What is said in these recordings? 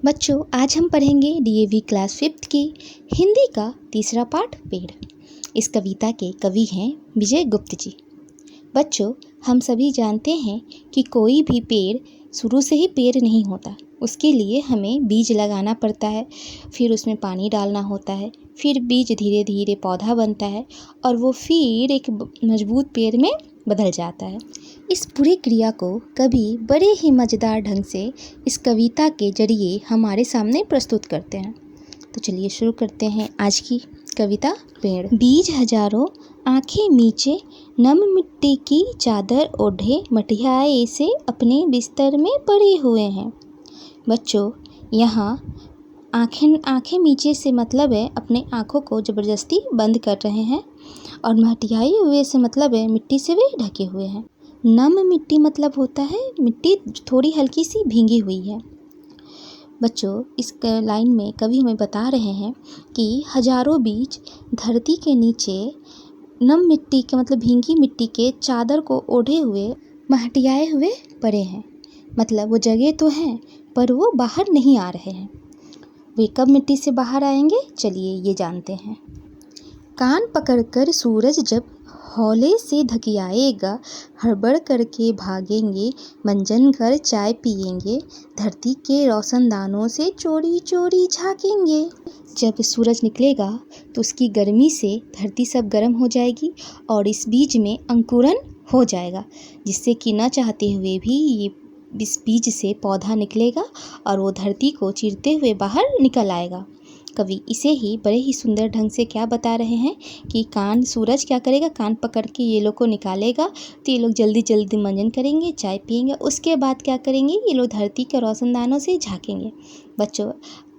बच्चों, आज हम पढ़ेंगे डीएवी क्लास 5th की हिंदी का तीसरा पाठ पेड़। इस कविता के कवि हैं विजय गुप्त जी। बच्चों, हम सभी जानते हैं कि कोई भी पेड़ शुरू से ही पेड़ नहीं होता। उसके लिए हमें बीज लगाना पड़ता है, फिर उसमें पानी डालना होता है, फिर बीज धीरे धीरे पौधा बनता है और वो फिर एक मजबूत पेड़ में बदल जाता है। इस पूरी क्रिया को कवि बड़े ही मज़ेदार ढंग से इस कविता के जरिए हमारे सामने प्रस्तुत करते हैं। तो चलिए शुरू करते हैं आज की कविता पेड़। बीज हजारों आंखें मीचे नम मिट्टी की चादर ओढ़े मटियाए से अपने बिस्तर में पड़े हुए हैं। बच्चों, यहाँ आंखें नीचे से मतलब है अपने आँखों को ज़बरदस्ती बंद कर रहे हैं, और मटियाए हुए से मतलब है मिट्टी से वे ढके हुए हैं। नम मिट्टी मतलब होता है मिट्टी थोड़ी हल्की सी भींगी हुई है। बच्चों, इस लाइन में कवि हमें बता रहे हैं कि हजारों बीज धरती के नीचे नम मिट्टी के मतलब भींगी मिट्टी के चादर को ओढ़े हुए महटियाए हुए पड़े हैं। मतलब वो जगह तो हैं पर वो बाहर नहीं आ रहे हैं। वे कब मिट्टी से बाहर आएंगे, चलिए ये जानते हैं। कान पकड़कर सूरज जब हौले से धकियाएगा, हड़बड़ करके भागेंगे, मंजन कर चाय पिएंगे, धरती के रोशनदानों से चोरी चोरी झांकेंगे। जब सूरज निकलेगा तो उसकी गर्मी से धरती सब गर्म हो जाएगी और इस बीज में अंकुरन हो जाएगा, जिससे कि न चाहते हुए भी ये इस बीज से पौधा निकलेगा और वो धरती को चीरते हुए बाहर निकल आएगा। कवि इसे ही बड़े ही सुंदर ढंग से क्या बता रहे हैं कि सूरज क्या करेगा, कान पकड़ के ये लोग को निकालेगा तो ये लोग जल्दी जल्दी मंजन करेंगे, चाय पिएंगे, उसके बाद क्या करेंगे, ये लोग धरती के रोशनदानों से झांकेंगे। बच्चों,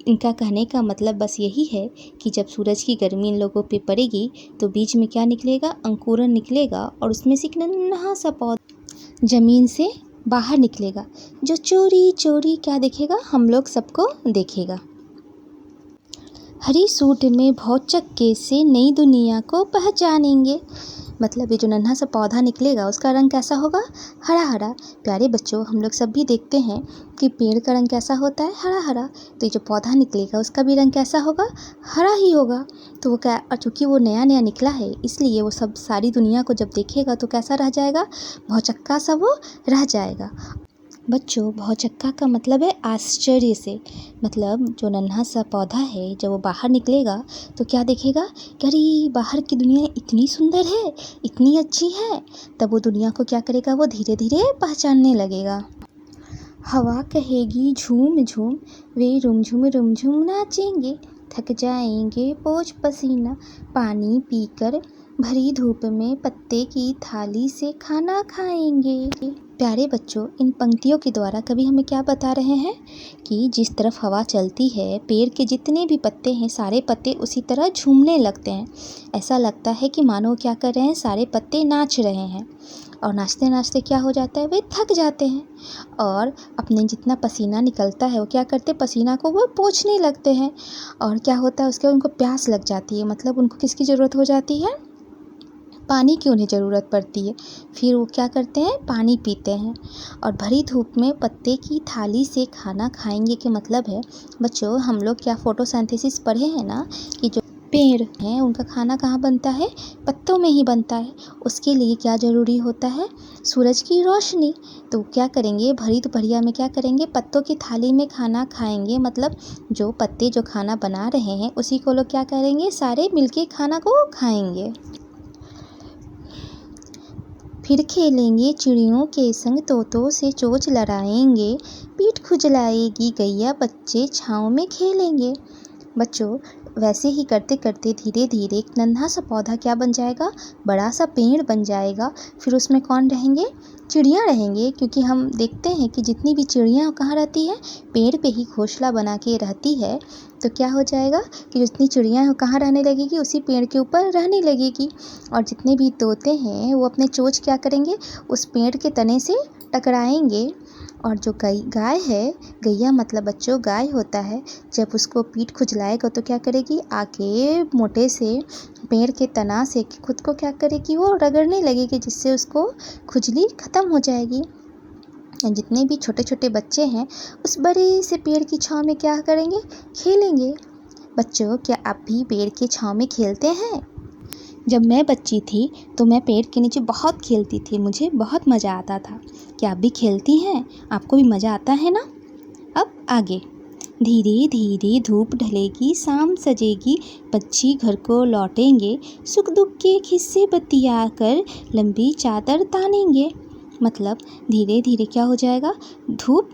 इनका कहने का मतलब बस यही है कि जब सूरज की गर्मी इन लोगों पे पड़ेगी तो बीज में क्या निकलेगा, अंकुरन निकलेगा और उसमें से एक नन्हा सा पौधा ज़मीन से बाहर निकलेगा, जो चोरी चोरी क्या देखेगा, हम लोग सबको देखेगा। हरी सूट में भौचक्के से नई दुनिया को पहचानेंगे। मतलब ये जो नन्हा सा पौधा निकलेगा उसका रंग कैसा होगा, हरा हरा। प्यारे बच्चों, हम लोग सब भी देखते हैं कि पेड़ का रंग कैसा होता है, हरा हरा। तो ये जो पौधा निकलेगा उसका भी रंग कैसा होगा, हरा ही होगा। तो वो क्या, और चूँकि वो नया नया निकला है इसलिए वो सब सारी दुनिया को जब देखेगा तो कैसा रह जाएगा, भौचक्का सा वो रह जाएगा। बच्चों, भौचक्का का मतलब है आश्चर्य से। मतलब जो नन्हा सा पौधा है जब वो बाहर निकलेगा तो क्या देखेगा कि अरे बाहर की दुनिया इतनी सुंदर है, इतनी अच्छी है। तब वो दुनिया को क्या करेगा, वो धीरे धीरे पहचानने लगेगा। हवा कहेगी झूम झूम, वे रुम झूम नाचेंगे, थक जाएंगे पोंछ पसीना, पानी पीकर भरी धूप में पत्ते की थाली से खाना खाएंगे। प्यारे बच्चों, इन पंक्तियों के द्वारा कवि हमें क्या बता रहे हैं कि जिस तरफ हवा चलती है, पेड़ के जितने भी पत्ते हैं सारे पत्ते उसी तरह झूमने लगते हैं। ऐसा लगता है कि मानो क्या कर रहे हैं, सारे पत्ते नाच रहे हैं। और नाचते नाचते क्या हो जाता है, वे थक जाते हैं और अपने जितना पसीना निकलता है वो क्या करते हैं, पसीना को वो पोंछने लगते हैं। और क्या होता है, उसके उनको प्यास लग जाती है। मतलब उनको किसकी ज़रूरत हो जाती है, पानी की उन्हें ज़रूरत पड़ती है। फिर वो क्या करते हैं, पानी पीते हैं और भरी धूप में पत्ते की थाली से खाना खाएंगे के मतलब है बच्चों, हम लोग क्या फोटोसिंथेसिस पढ़े हैं ना कि जो पेड़ हैं उनका खाना कहाँ बनता है, पत्तों में ही बनता है। उसके लिए क्या ज़रूरी होता है, सूरज की रोशनी। तो क्या करेंगे, भरी दोपहरिया में क्या करेंगे, पत्तों की थाली में खाना खाएंगे। मतलब जो पत्ते जो खाना बना रहे हैं उसी को लोग क्या करेंगे, सारे मिलके खाना को खाएंगे। फिर खेलेंगे चिड़ियों के संग, तोतों से चोंच लड़ाएंगे, पीठ खुजलाएगी गैया, बच्चे छाँव में खेलेंगे। बच्चों, वैसे ही करते करते धीरे धीरे एक नन्हा सा पौधा क्या बन जाएगा, बड़ा सा पेड़ बन जाएगा। फिर उसमें कौन रहेंगे, चिड़ियाँ रहेंगे, क्योंकि हम देखते हैं कि जितनी भी चिड़ियाँ कहाँ रहती हैं, पेड़ पे ही घोंसला बना के रहती है। तो क्या हो जाएगा कि जितनी चिड़ियाँ कहाँ रहने लगेगी, उसी पेड़ के ऊपर रहने लगेगी। और जितने भी तोते हैं वो अपने चोंच क्या करेंगे, उस पेड़ के तने से टकराएंगे। और जो गाय है, गैया मतलब बच्चों गाय होता है, जब उसको पीठ खुजलाएगा तो क्या करेगी, आके मोटे से पेड़ के तना से खुद को क्या करेगी, वो रगड़ने लगेगी, जिससे उसको खुजली ख़त्म हो जाएगी। जितने भी छोटे छोटे बच्चे हैं उस बड़े से पेड़ की छांव में क्या करेंगे? खेलेंगे। बच्चों, क्या आप भी पेड़ की छांव में खेलते हैं? जब मैं बच्ची थी तो मैं पेड़ के नीचे बहुत खेलती थी, मुझे बहुत मज़ा आता था। क्या आप भी खेलती हैं? आपको भी मज़ा आता है ना? अब आगे। धीरे धीरे धूप ढलेगी, शाम सजेगी, पक्षी घर को लौटेंगे, सुख दुख के किस्से बतियाकर लंबी चादर तानेंगे। मतलब धीरे धीरे क्या हो जाएगा? धूप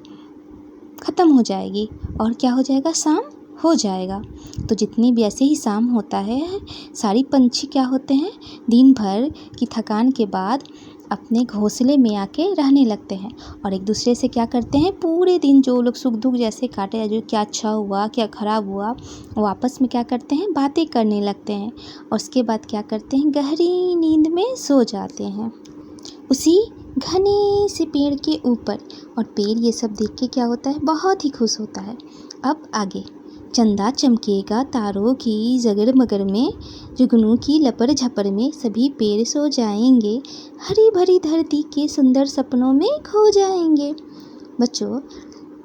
ख़त्म हो जाएगी और क्या हो जाएगा? शाम हो जाएगा। तो जितनी भी ऐसे ही शाम होता है, सारी पंछी क्या होते हैं? दिन भर की थकान के बाद अपने घोंसले में आके रहने लगते हैं और एक दूसरे से क्या करते हैं? पूरे दिन जो लोग सुख दुख जैसे काटे, जो क्या अच्छा हुआ क्या ख़राब हुआ, वो आपस में क्या करते हैं? बातें करने लगते हैं और उसके बाद क्या करते हैं? गहरी नींद में सो जाते हैं उसी घने से पेड़ के ऊपर। और पेड़ ये सब देख के क्या होता है? बहुत ही खुश होता है। अब आगे। चंदा चमकेगा तारों की जगरमगर में, जुगनू की लपर झपर में सभी पेड़ सो जाएंगे, हरी भरी धरती के सुंदर सपनों में खो जाएंगे। बच्चों,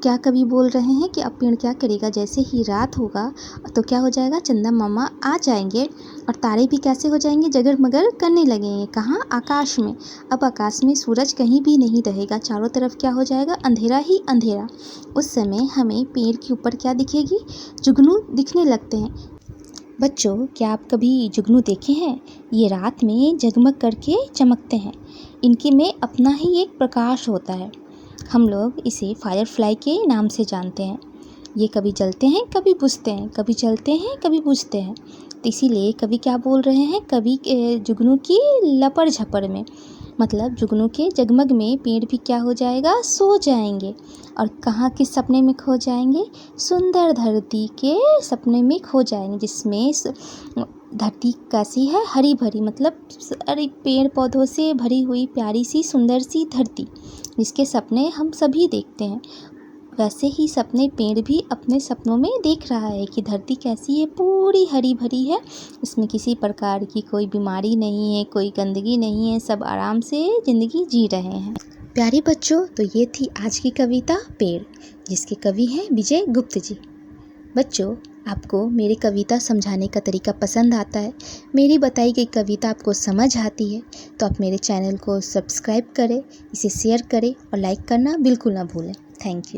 क्या कभी बोल रहे हैं कि अब पेड़ क्या करेगा? जैसे ही रात होगा तो क्या हो जाएगा? चंदा मामा आ जाएंगे और तारे भी कैसे हो जाएंगे? जगमगर करने लगेंगे। कहाँ? आकाश में। अब आकाश में सूरज कहीं भी नहीं रहेगा, चारों तरफ क्या हो जाएगा? अंधेरा ही अंधेरा। उस समय हमें पेड़ के ऊपर क्या दिखेगी? जुगनू दिखने लगते हैं। बच्चों, क्या आप कभी जुगनू देखे हैं? ये रात में जगमग करके चमकते हैं। इनके में अपना ही एक प्रकाश होता है। हम लोग इसे फायरफ्लाई के नाम से जानते हैं। ये कभी जलते हैं कभी बुझते हैं, कभी जलते हैं कभी बुझते हैं। तो इसीलिए कभी क्या बोल रहे हैं? कभी जुगनू की लपर झपर में, मतलब जुगनू के जगमग में पेड़ भी क्या हो जाएगा? सो जाएंगे। और कहाँ के सपने में खो जाएंगे? सुंदर धरती के सपने में खो जाएंगे, जिसमें धरती कैसी है? हरी भरी, मतलब सारे पेड़ पौधों से भरी हुई प्यारी सी सुंदर सी धरती, जिसके सपने हम सभी देखते हैं। वैसे ही सपने पेड़ भी अपने सपनों में देख रहा है कि धरती कैसी है? पूरी हरी भरी है, इसमें किसी प्रकार की कोई बीमारी नहीं है, कोई गंदगी नहीं है, सब आराम से ज़िंदगी जी रहे हैं। प्यारे बच्चों, तो ये थी आज की कविता पेड़, जिसके कवि हैं विजय गुप्त जी। बच्चों, आपको मेरी कविता समझाने का तरीका पसंद आता है, मेरी बताई गई कविता आपको समझ आती है, तो आप मेरे चैनल को सब्सक्राइब करें, इसे शेयर करें और लाइक करना बिल्कुल ना भूलें। Thank you.